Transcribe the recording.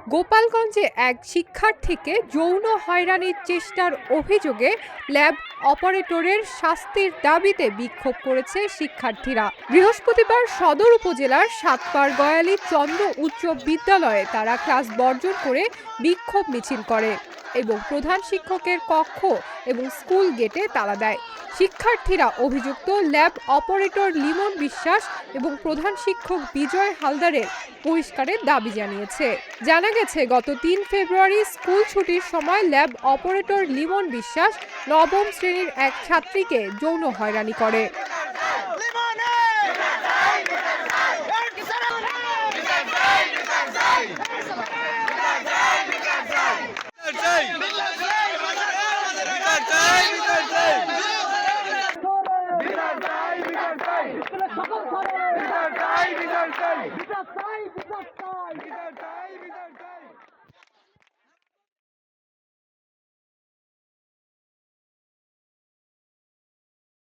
গোপালগঞ্জে এক শিক্ষার্থীকে যৌন হয়রানির চেষ্টার অভিযোগে ল্যাব অপারেটরের শাস্তির দাবিতে বিক্ষোভ করেছে শিক্ষার্থীরা। বৃহস্পতিবার সদর উপজেলার সাতপাড় গয়ালী চন্দ্র উচ্চ বিদ্যালয়ে তারা ক্লাস বর্জন করে বিক্ষোভ মিছিল করে এবং প্রধান শিক্ষকের কক্ষ এবং স্কুল গেটে তালা দেয়। শিক্ষার্থীরা অভিযুক্ত ল্যাব অপারেটর লিমন বিশ্বাস এবং প্রধান শিক্ষক বিজয় হালদারের বহিষ্কারের দাবি জানিয়েছে। জানা গেছে, গত ৩ ফেব্রুয়ারি স্কুল ছুটির সময় ল্যাব অপারেটর লিমন বিশ্বাস নবম শ্রেণীর এক ছাত্রীকে যৌন হয়রানি করে।